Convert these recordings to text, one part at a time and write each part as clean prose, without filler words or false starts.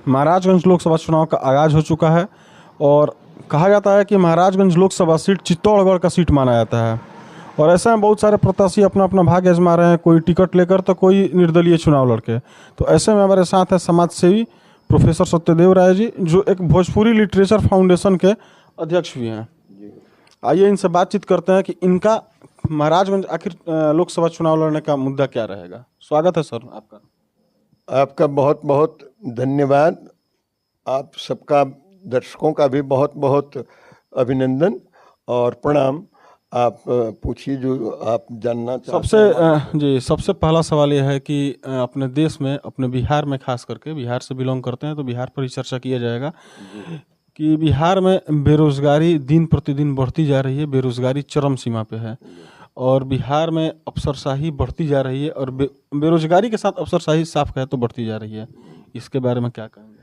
महाराजगंज लोकसभा चुनाव का आगाज हो चुका है और कहा जाता है कि महाराजगंज लोकसभा सीट चित्तौड़गढ़ का सीट माना जाता है और ऐसे में बहुत सारे प्रत्याशी अपना अपना भाग्य आजमा रहे हैं, कोई टिकट लेकर तो कोई निर्दलीय चुनाव लड़के। तो ऐसे में हमारे साथ है समाज सेवी प्रोफेसर सत्यदेव राय जी, जो एक भोजपुरी लिटरेचर फाउंडेशन के अध्यक्ष भी हैं। आइए इनसे बातचीत करते हैं कि इनका महाराजगंज आखिर लोकसभा चुनाव लड़ने का मुद्दा क्या रहेगा। स्वागत है सर आपका। आपका बहुत बहुत धन्यवाद। आप सबका, दर्शकों का भी बहुत बहुत अभिनंदन और प्रणाम। आप पूछिए जो आप जानना चाहते हैं। सबसे पहला सवाल यह है कि अपने देश में, अपने बिहार में, खास करके बिहार से बिलोंग करते हैं तो बिहार पर ही चर्चा किया जाएगा कि बिहार में बेरोजगारी दिन प्रतिदिन बढ़ती जा रही है, बेरोजगारी चरम सीमा पे है और बिहार में अफसरशाही बढ़ती जा रही है और बेरोजगारी के साथ अफसरशाही साफ कहे तो बढ़ती जा रही है। इसके बारे में क्या कहेंगे?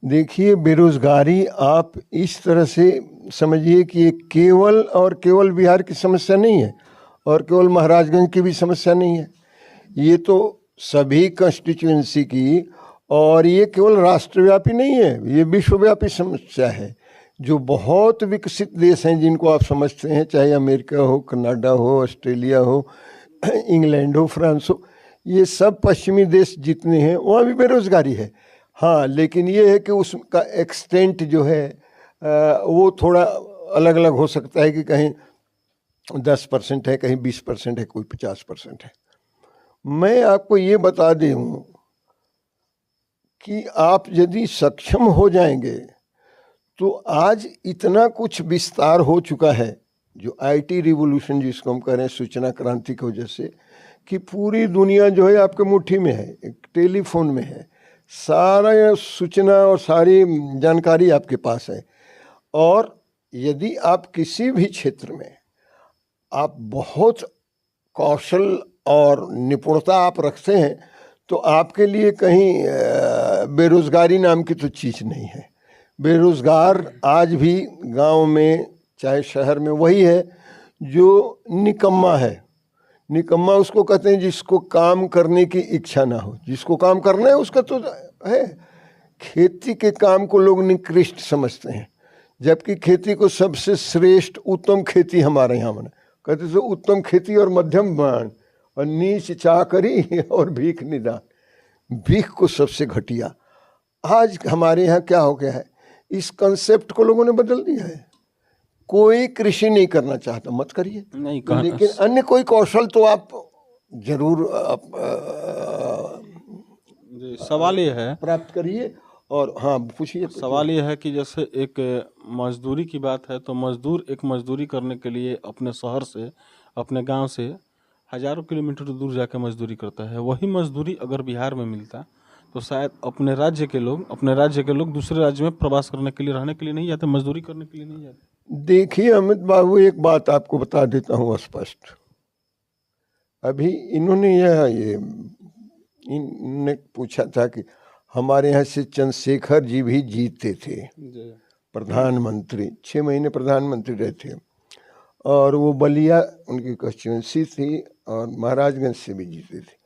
देखिए, बेरोजगारी आप इस तरह से समझिए कि ये केवल और केवल बिहार की समस्या नहीं है और केवल महाराजगंज की भी समस्या नहीं है। ये तो सभी कंस्टिट्यूएंसी की, और ये केवल राष्ट्रव्यापी नहीं है, ये विश्वव्यापी समस्या है। जो बहुत विकसित देश हैं जिनको आप समझते हैं, चाहे अमेरिका हो, कनाडा हो, ऑस्ट्रेलिया हो, इंग्लैंड हो, फ्रांस हो, ये सब पश्चिमी देश जितने हैं वहाँ भी बेरोजगारी है। हाँ, लेकिन ये है कि उसका एक्सटेंट जो है वो थोड़ा अलग अलग हो सकता है कि कहीं 10% है, कहीं 20% है, कोई 50% है। मैं आपको ये बता दूँ कि आप यदि सक्षम हो जाएंगे तो आज इतना कुछ विस्तार हो चुका है, जो आईटी रिवोल्यूशन जिसको हम कह रहे हैं, सूचना क्रांति की वजह से, कि पूरी दुनिया जो है आपके मुट्ठी में है, एक टेलीफोन में है, सारा सूचना और सारी जानकारी आपके पास है। और यदि आप किसी भी क्षेत्र में आप बहुत कौशल और निपुणता आप रखते हैं तो आपके लिए कहीं बेरोजगारी नाम की तो चीज़ नहीं है। बेरोजगार आज भी गांव में चाहे शहर में वही है जो निकम्मा है। निकम्मा उसको कहते हैं जिसको काम करने की इच्छा ना हो। जिसको काम करना है उसका तो है। खेती के काम को लोग निकृष्ट समझते हैं, जबकि खेती को सबसे श्रेष्ठ उत्तम खेती हमारे यहाँ मना कहते थे। उत्तम खेती और मध्यम बाण और नीच चाकरी और भीख निदान। भीख को सबसे घटिया। आज हमारे यहाँ क्या हो गया है, इस कंसेप्ट को लोगों ने बदल दिया है। कोई कृषि नहीं करना चाहता, मत करिए, नहीं तो, लेकिन अन्य कोई कौशल तो आप जरूर सवाल ये है प्राप्त करिए। और हाँ, पूछिए। सवाल ये है कि जैसे एक मजदूरी की बात है तो मजदूर एक मजदूरी करने के लिए अपने शहर से, अपने गांव से हजारों किलोमीटर दूर जाकर मजदूरी करता है। वही मजदूरी अगर बिहार में मिलता तो शायद अपने राज्य के लोग दूसरे राज्य में प्रवास करने के लिए, रहने के लिए नहीं जाते, मजदूरी करने के लिए नहीं जाते। देखिए अमित बाबू, एक बात आपको बता देता हूँ स्पष्ट। अभी इन्होंने पूछा था कि हमारे यहाँ से चंद्रशेखर जी भी जीते थे प्रधानमंत्री, 6 महीने प्रधानमंत्री रहे थे, और वो बलिया उनकी कंस्टिट्यूंसी थी और महाराजगंज से भी जीते थे।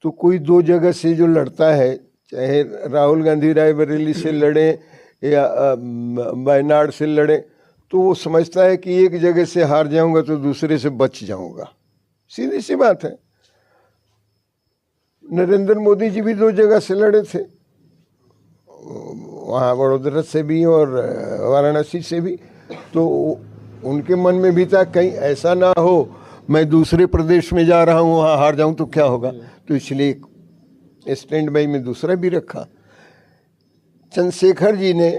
तो कोई 2 जगह से जो लड़ता है, चाहे राहुल गांधी रायबरेली से लड़े या वायनाड से लड़े, तो वो समझता है कि एक जगह से हार जाऊंगा तो दूसरे से बच जाऊंगा। सीधी सी बात है। नरेंद्र मोदी जी भी 2 जगह से लड़े थे, वहाँ वडोदरा से भी और वाराणसी से भी। तो उनके मन में भी था कहीं ऐसा ना हो मैं दूसरे प्रदेश में जा रहा हूँ, वहाँ हार जाऊँ तो क्या होगा। तो इसलिए स्टैंड बाई में दूसरा भी रखा। चंद्रशेखर जी ने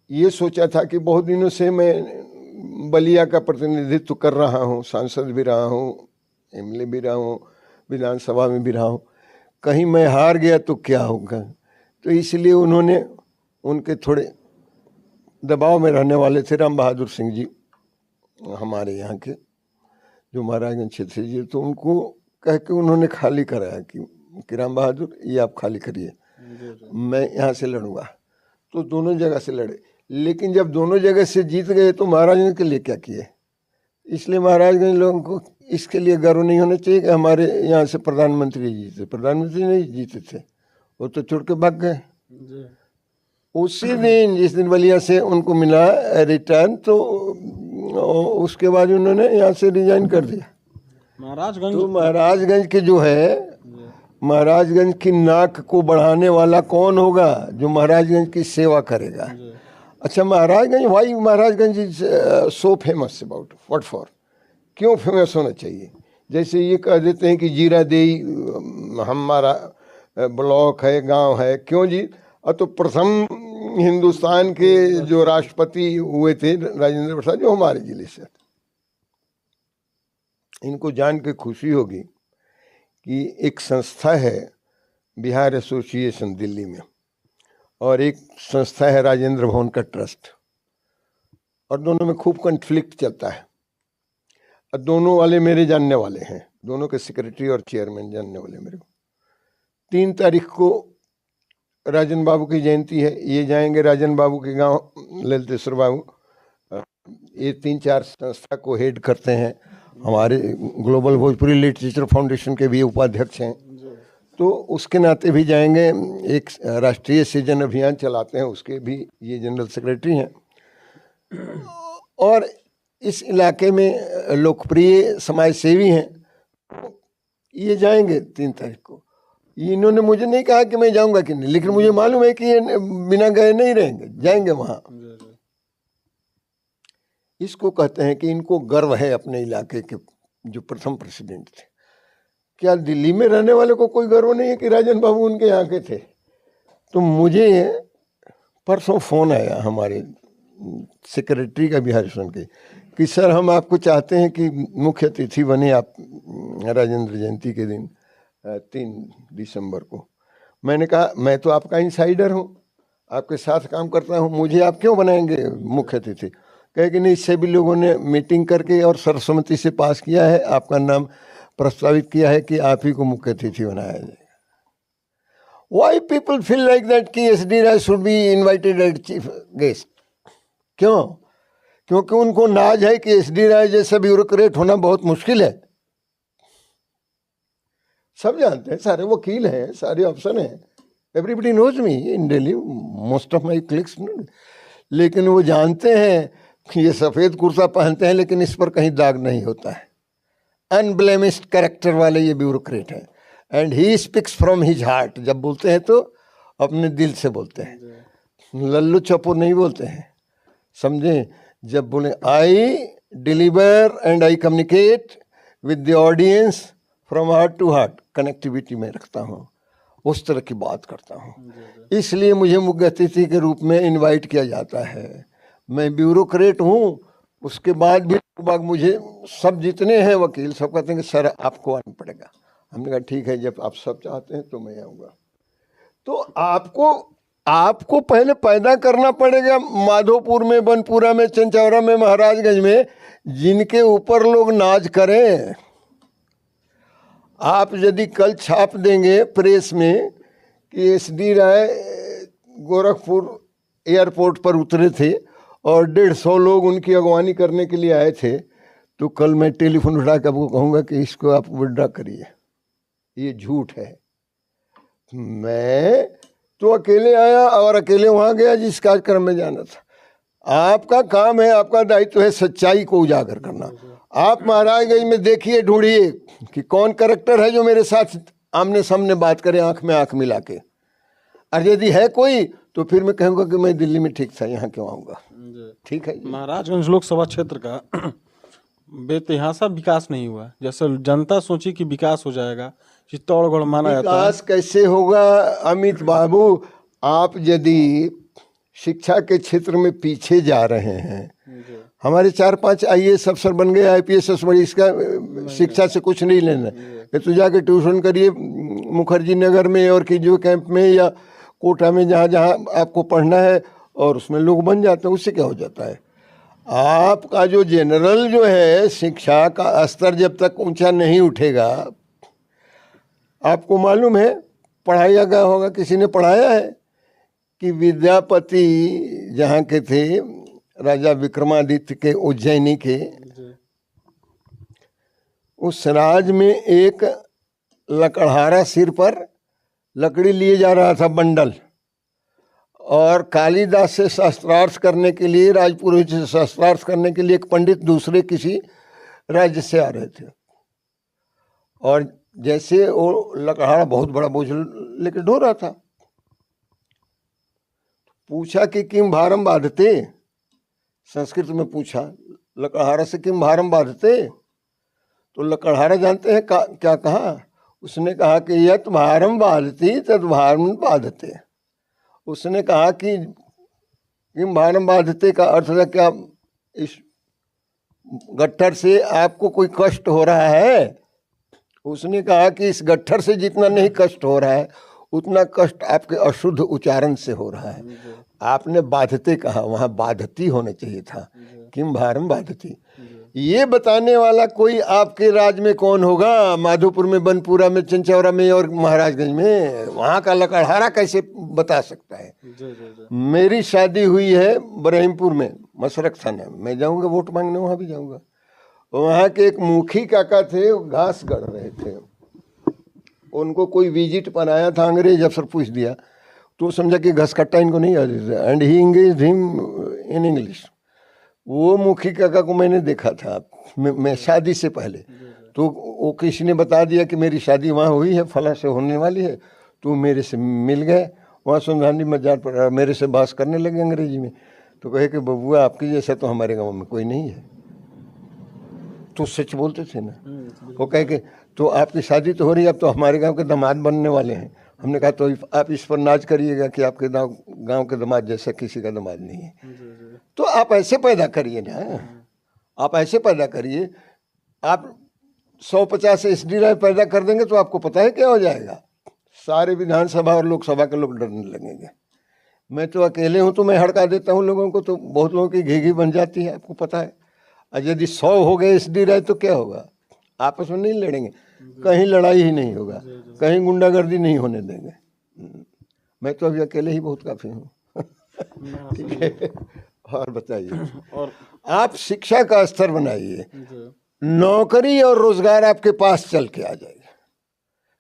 ये सोचा था कि बहुत दिनों से मैं बलिया का प्रतिनिधित्व कर रहा हूँ, सांसद भी रहा हूँ, एमएलए भी रहा हूँ, विधानसभा में भी रहा हूँ, कहीं मैं हार गया तो क्या होगा। तो इसलिए उन्होंने, उनके थोड़े दबाव में रहने वाले थे राम बहादुर सिंह जी हमारे यहाँ के, जो महाराजगंज क्षेत्र जी, तो उनको कह के उन्होंने खाली कराया कि राम बहादुर ये आप खाली करिए, मैं यहाँ से लड़ूंगा। तो दोनों जगह से लड़े, लेकिन जब दोनों जगह से जीत गए तो महाराजगंज के लिए क्या किए। इसलिए महाराजगंज लोगों को इसके लिए गर्व नहीं होना चाहिए कि हमारे यहाँ से प्रधानमंत्री जीते? प्रधानमंत्री नहीं जीते थे, वो तो छोड़ के भाग गए। उसी दिन जिस दिन बलिया से उनको मिला रिटर्न, तो उसके बाद उन्होंने यहाँ से रिजाइन कर दिया। महाराजगंज तो महाराजगंज के जो है, महाराजगंज की नाक को बढ़ाने वाला कौन होगा? जो महाराजगंज की सेवा करेगा। अच्छा, Maharajganj, why Maharajganj is so famous about, what for? क्यों फेमस होना चाहिए? जैसे ये कह देते हैं कि जीरादेई हमारा ब्लॉक है, गांव है। क्यों जी? तो प्रथम हिंदुस्तान के जो राष्ट्रपति हुए थे राजेंद्र प्रसाद, जो हमारे जिले से। इनको जान के खुशी होगी कि एक संस्था है बिहार एसोसिएशन दिल्ली में, और एक संस्था है राजेंद्र भवन का ट्रस्ट, और दोनों में खूब कॉन्फ्लिक्ट चलता है। और दोनों वाले मेरे जानने वाले हैं, दोनों के सेक्रेटरी और चेयरमैन जानने वाले मेरे को। 3 तारीख को राजन बाबू की जयंती है, ये जाएंगे राजन बाबू के गांव, ललितेश्वर बाबू। ये 3-4 संस्था को हेड करते हैं, हमारे ग्लोबल भोजपुरी लिटरेचर फाउंडेशन के भी उपाध्यक्ष हैं। तो उसके नाते भी जाएंगे। एक राष्ट्रीय सृजन अभियान चलाते हैं, उसके भी ये जनरल सेक्रेटरी हैं। और इस इलाके में लोकप्रिय समाज सेवी हैं, ये जाएंगे 3 तारीख को। इन्होंने मुझे नहीं कहा कि मैं जाऊंगा कि नहीं, लेकिन मुझे मालूम है कि ये बिना गए नहीं रहेंगे, जाएंगे वहां। इसको कहते हैं कि इनको गर्व है अपने इलाके के जो प्रथम प्रेसिडेंट थे। क्या दिल्ली में रहने वाले को कोई गर्व नहीं है कि राजन बाबू उनके यहाँ के थे? तो मुझे परसों फोन आया हमारे सेक्रेटरी का बिहार मिशन के, कि सर हम आपको चाहते हैं कि मुख्य अतिथि बने आप राजेंद्र जयंती के दिन 3 दिसंबर को। मैंने कहा मैं तो आपका इनसाइडर हूँ, आपके साथ काम करता हूँ, मुझे आप क्यों बनाएंगे मुख्य अतिथि? कहे कि नहीं, सभी लोगों ने मीटिंग करके और सर्वसम्मति से पास किया है, आपका नाम प्रस्तावित किया है कि आप ही को मुख्य अतिथि बनाया जाएगा। Why people feel like that कि SD Rai should be invited as chief guest? क्यों? क्योंकि उनको नाज है कि एसडी राय जैसा ब्यूरोक्रेट होना बहुत मुश्किल है। सब जानते हैं, सारे वकील हैं, सारे अफसर हैं, everybody knows me in Delhi, most of my clicks. लेकिन वो जानते हैं कि ये सफ़ेद कुर्ता पहनते हैं, लेकिन इस पर कहीं दाग नहीं होता है। अनब्लेमिश्ड कैरेक्टर वाले ये ब्यूरोक्रेट हैं, and he speaks from his heart. जब बोलते हैं तो अपने दिल से बोलते हैं, लल्लू चप्पू नहीं बोलते हैं, समझे? जब बोले I deliver and I communicate with the audience from heart to heart, connectivity में रखता हूँ, उस तरह की बात करता हूँ। इसलिए मुझे मुख्य अतिथि के रूप में इनवाइट किया जाता है। मैं ब्यूरोक्रेट हूँ, उसके बाद भी मुझे सब जितने हैं वकील सब कहते हैं कि सर आपको आना पड़ेगा। हमने कहा ठीक है, जब आप सब चाहते हैं तो मैं आऊँगा। तो आपको पहले पैदा करना पड़ेगा माधोपुर में, बनपुरा में, चंचौरा में, महाराजगंज में, जिनके ऊपर लोग नाज करें। आप यदि कल छाप देंगे प्रेस में कि एसडी राय गोरखपुर एयरपोर्ट पर उतरे थे और 150 लोग उनकी अगवानी करने के लिए आए थे, तो कल मैं टेलीफोन उठा कर आपको कहूँगा कि इसको आप विड्रॉ करिए, ये झूठ है। मैं तो अकेले आया और अकेले वहाँ गया जिस कार्यक्रम में जाना था। आपका काम है, आपका दायित्व है सच्चाई को उजागर करना। आप महाराजगंज में देखिए, ढूंढिए कि कौन कैरेक्टर है जो मेरे साथ आमने सामने बात करे, आंख में आंख मिला के। और यदि है कोई तो फिर मैं कहूँगा कि मैं दिल्ली में ठीक था, यहाँ क्यों आऊँगा? ठीक है। महाराजगंज लोकसभा क्षेत्र का बेतहासा विकास नहीं हुआ, जैसे जनता सोची कि विकास हो जाएगा, चित्तौड़गढ़ माना जाता है। विकास कैसे होगा अमित बाबू? आप यदि शिक्षा के क्षेत्र में पीछे जा रहे हैं, हमारे 4-5 IAS अफसर बन गए, IPS अफसर, इसका शिक्षा से कुछ नहीं लेना है। तो जाके ट्यूशन करिए मुखर्जी नगर में और कीजिए कैंप में या कोटा में, जहाँ जहाँ आपको पढ़ना है, और उसमें लोग बन जाते हैं। उससे क्या हो जाता है? आपका जो जनरल जो है शिक्षा का स्तर जब तक ऊंचा नहीं उठेगा, आपको मालूम है पढ़ाया गया होगा, किसी ने पढ़ाया है कि विद्यापति जहाँ के थे, राजा विक्रमादित्य के उज्जैनी के, उस राज में एक लकड़हारा सिर पर लकड़ी लिए जा रहा था बंडल, और कालिदास से शास्त्रार्थ करने के लिए, राजपुरोहित से शास्त्रार्थ करने के लिए एक पंडित दूसरे किसी राज्य से आ रहे थे। और जैसे वो लकड़हारा बहुत बड़ा बोझ लेके ढो रहा था, पूछा कि किम भारम बाधते, संस्कृत में पूछा लकड़हारा से किम भारम बाधते। तो लकड़हारा जानते हैं क्या कहा? उसने कहा कि यत भारम बाधती तद भारम बाधते। उसने कहा कि किम भारम बाधते का अर्थ है क्या, इस गट्ठर से आपको कोई कष्ट हो रहा है? उसने कहा कि इस गट्ठर से जितना नहीं कष्ट हो रहा है उतना कष्ट आपके अशुद्ध उच्चारण से हो रहा है। आपने बाधते कहा, वहां बाधती होना चाहिए था, किम भारम बाधती। ये बताने वाला कोई आपके राज्य में कौन होगा? माधोपुर में, बनपुरा में, चंचौरा में और महाराजगंज में? वहां का लकड़हारा कैसे बता सकता है? मेरी शादी हुई है बरहिमपुर में, मसरक थाना। मैं जाऊंगा वोट मांगने, वहां भी जाऊंगा। वहां के एक मुखी काका थे, वो घास गढ़ रहे थे। उनको कोई विजिट पर आया था, अंग्रेज अफसर पूछ दिया तो समझा कि घसकट्टा इनको नहीं आ रहा, and he engaged him in English. वो मुखी काका को मैंने देखा था मैं शादी से पहले, तो वो किसी ने बता दिया कि मेरी शादी वहाँ हुई है, फला से होने वाली है। तो मेरे से मिल गए वहाँ सुंधानी मजार पर, मेरे से बात करने लगे अंग्रेजी में। तो कहे कि बबुआ आपकी जैसा तो हमारे गाँव में कोई नहीं है। तो सच बोलते थे ना। वो कहे कि तो आपकी शादी तो हो रही है, अब तो हमारे गांव के दामाद बनने वाले हैं। हमने कहा तो आप इस पर नाज करिएगा कि आपके गांव के दामाद जैसा किसी का दामाद नहीं है। तो आप ऐसे पैदा करिए ना, आप ऐसे पैदा करिए। आप 150 SD राय पैदा कर देंगे तो आपको पता है क्या हो जाएगा? सारे विधानसभा और लोकसभा के लोग डरने लगेंगे। मैं तो अकेले हूँ तो मैं हड़का देता हूँ लोगों को, तो बहुत लोगों की घी बन जाती है, आपको पता है। और यदि 100 हो गए SD राय तो क्या होगा? आपस में नहीं लड़ेंगे, कहीं लड़ाई ही नहीं होगा, कहीं गुंडागर्दी नहीं होने देंगे। मैं तो अभी अकेले ही बहुत काफ़ी हूँ। ठीक है, और बताइए। और आप शिक्षा का स्तर बनाइए, नौकरी और रोजगार आपके पास चल के आ जाएगा।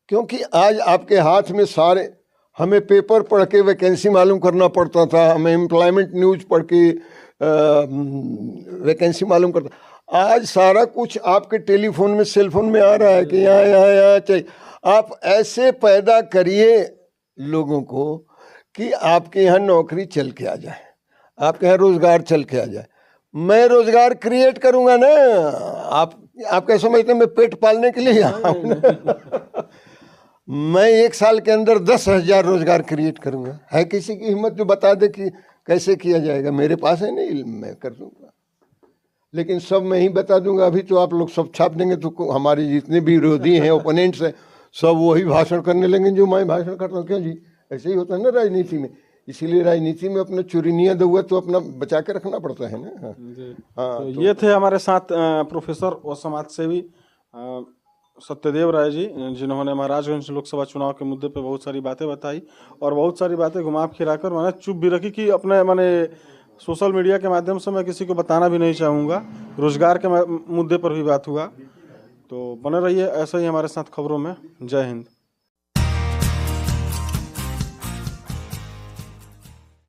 क्योंकि आज आपके हाथ में सारे, हमें पेपर पढ़ के वैकेंसी मालूम करना पड़ता था, हमें एम्प्लॉयमेंट न्यूज पढ़ के वैकेंसी मालूम करता। आज सारा कुछ आपके टेलीफोन में, सेलफोन में आ रहा है कि यहाँ चाहिए। आप ऐसे पैदा करिए लोगों को कि आपके यहाँ नौकरी चल के आ जाए, आपके यहाँ रोजगार चल के आ जाए। मैं रोजगार क्रिएट करूंगा ना। आप क्या समझते हैं मैं पेट पालने के लिए आया हूं? मैं 1 साल के अंदर 10,000 रोजगार क्रिएट करूंगा। है किसी की हिम्मत जो बता दे कि कैसे किया जाएगा? मेरे पास है नहीं, मैं कर दूंगा, लेकिन सब मैं ही बता दूंगा। अभी तो आप लोग सब छाप देंगे तो हमारे जितने भी विरोधी हैं, ओपोनेंट्स हैं, सब वही भाषण करने लगेंगे जो मैं भाषण करता हूँ। क्यों जी? ऐसे ही होता है ना राजनीति में। इसीलिए राजनीति में अपना चुरीनिया दउआ तो अपना बचा के रखना पड़ता है ना। हाँ, तो ये थे हमारे साथ प्रोफेसर और समाज सेवी सत्यदेव राय जी, जिन्होंने महाराजगंज लोकसभा चुनाव के मुद्दे पे बहुत सारी बातें बताई और बहुत सारी बातें घुमा फिरा कर मैंने चुप भी रखी कि अपने मैंने सोशल मीडिया के माध्यम से मैं किसी को बताना भी नहीं चाहूँगा। रोजगार के मुद्दे पर भी बात हुआ। तो बने रहिए ऐसा ही हमारे साथ खबरों में। जय हिंद।